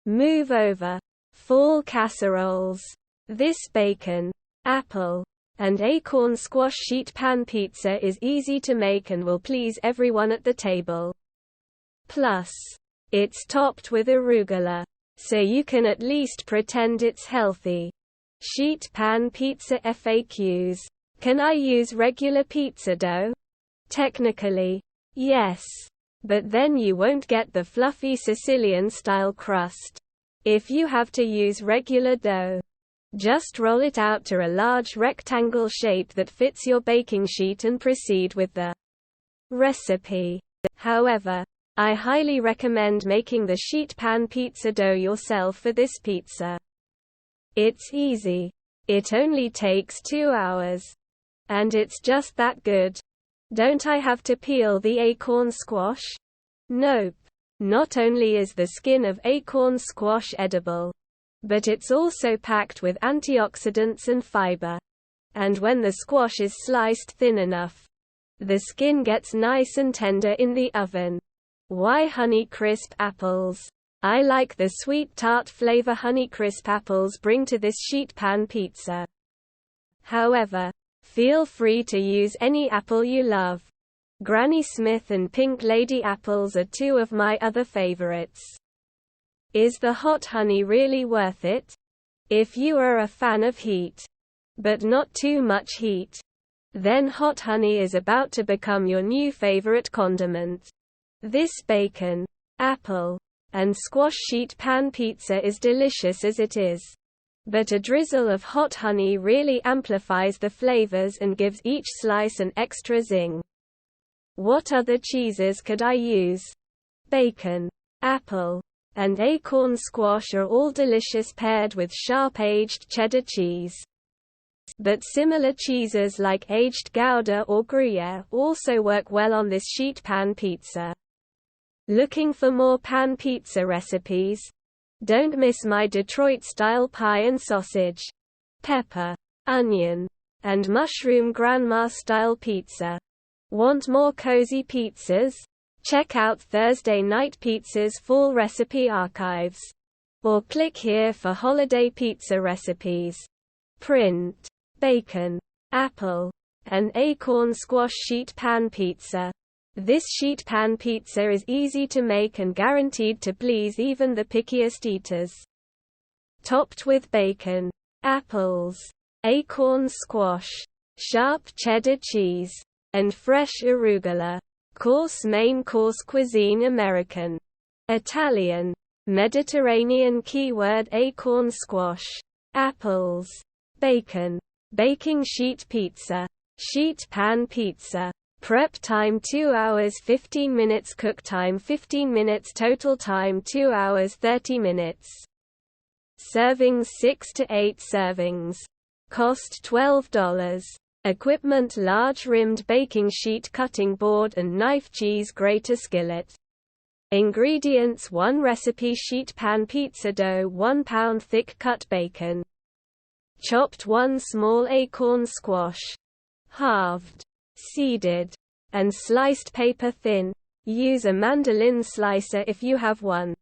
Move over. Fall casseroles. This bacon, apple, and acorn squash sheet pan pizza is easy to make and will please everyone at the table. Plus, it's topped with arugula, so you can at least pretend it's healthy. Sheet pan pizza FAQs. Can I use regular pizza dough? Technically, yes. But then you won't get the fluffy Sicilian-style crust. If you have to use regular dough, just roll it out to a large rectangle shape that fits your baking sheet and proceed with the recipe. However, I highly recommend making the sheet pan pizza dough yourself for this pizza. It's easy. It only takes 2 hours. And it's just that good. Don't I have to peel the acorn squash? Nope. Not only is the skin of acorn squash edible, but it's also packed with antioxidants and fiber. And when the squash is sliced thin enough, the skin gets nice and tender in the oven. Why Honeycrisp apples? I like the sweet tart flavor Honeycrisp apples bring to this sheet pan pizza. However, feel free to use any apple you love. Granny Smith and Pink Lady apples are 2 of my other favorites. Is the hot honey really worth it? If you are a fan of heat, but not too much heat, then hot honey is about to become your new favorite condiment. This bacon, apple, and squash sheet pan pizza is delicious as it is. But a drizzle of hot honey really amplifies the flavors and gives each slice an extra zing. What other cheeses could I use? Bacon, apple, and acorn squash are all delicious paired with sharp-aged cheddar cheese. But similar cheeses like aged Gouda or Gruyere also work well on this sheet pan pizza. Looking for more pan pizza recipes? Don't miss my Detroit-style pie and sausage, pepper, onion, and mushroom grandma-style pizza. Want more cozy pizzas? Check out Thursday Night Pizza's full recipe archives. Or click here for holiday pizza recipes. Print, bacon, apple, and acorn squash sheet pan pizza. This sheet pan pizza is easy to make and guaranteed to please even the pickiest eaters. Topped with bacon, apples, acorn squash, sharp cheddar cheese, and fresh arugula. Course main course cuisine American, Italian, Mediterranean keyword acorn squash, apples, bacon, baking sheet pizza, sheet pan pizza. Prep time 2 hours 15 minutes, cook time 15 minutes, total time 2 hours 30 minutes. Servings 6 to 8 servings. Cost $12. Equipment: large rimmed baking sheet, cutting board and knife, cheese grater, skillet. Ingredients: 1 recipe sheet pan pizza dough, 1 pound thick cut bacon, chopped 1 small acorn squash, halved, seeded, and sliced paper thin. Use a mandolin slicer if you have one.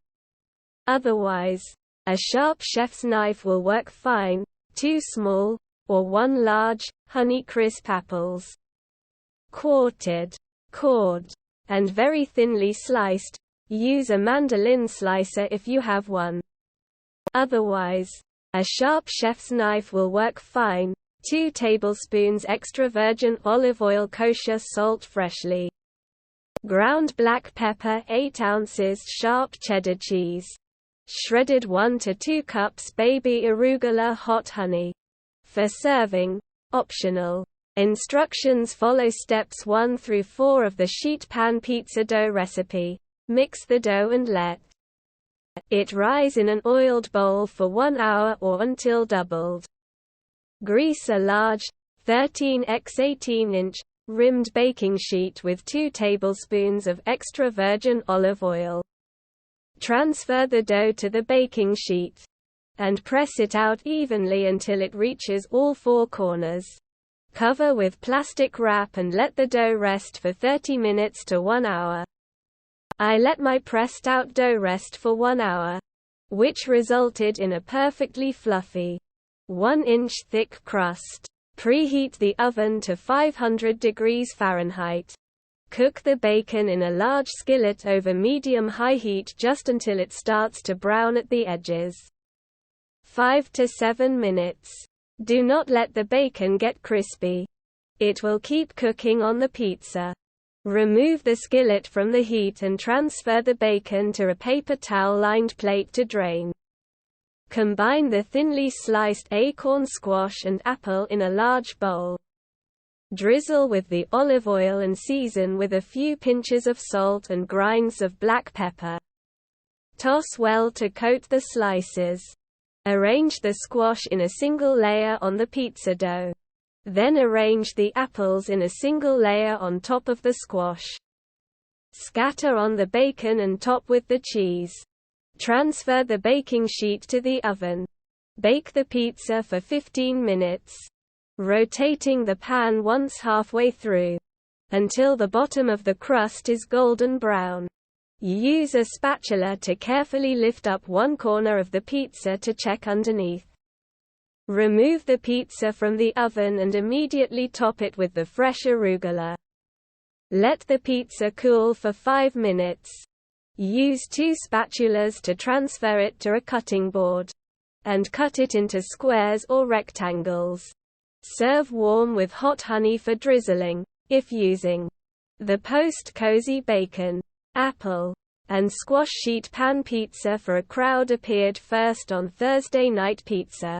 Otherwise, a sharp chef's knife will work fine. 2 small, or 1 large, Honeycrisp apples. Quartered, cored, and very thinly sliced. Use a mandolin slicer if you have one. Otherwise, a sharp chef's knife will work fine. 2 tablespoons extra virgin olive oil, kosher salt, freshly ground black pepper, 8 ounces sharp cheddar cheese, shredded 1 to 2 cups baby arugula, hot honey. For serving, optional. Instructions follow steps 1 through 4 of the sheet pan pizza dough recipe. Mix the dough and let it rise in an oiled bowl for 1 hour or until doubled. Grease a large, 13x18-inch, rimmed baking sheet with 2 tablespoons of extra virgin olive oil. Transfer the dough to the baking sheet and press it out evenly until it reaches all 4 corners. Cover with plastic wrap and let the dough rest for 30 minutes to 1 hour. I let my pressed out dough rest for 1 hour. which resulted in a perfectly fluffy, 1-inch thick crust. Preheat the oven to 500 degrees Fahrenheit. Cook the bacon in a large skillet over medium-high heat just until it starts to brown at the edges. 5 to 7 minutes. Do not let the bacon get crispy. It will keep cooking on the pizza. Remove the skillet from the heat and transfer the bacon to a paper towel-lined plate to drain. Combine the thinly sliced acorn squash and apple in a large bowl. Drizzle with the olive oil and season with a few pinches of salt and grinds of black pepper. Toss well to coat the slices. Arrange the squash in a single layer on the pizza dough. Then arrange the apples in a single layer on top of the squash. Scatter on the bacon and top with the cheese. Transfer the baking sheet to the oven. Bake the pizza for 15 minutes, rotating the pan once halfway through, until the bottom of the crust is golden brown. Use a spatula to carefully lift up one corner of the pizza to check underneath. Remove the pizza from the oven and immediately top it with the fresh arugula. Let the pizza cool for 5 minutes. Use 2 spatulas to transfer it to a cutting board, and cut it into squares or rectangles. Serve warm with hot honey for drizzling, if using the post-cozy bacon, apple, and squash sheet pan pizza for a crowd appeared first on Thursday Night Pizza.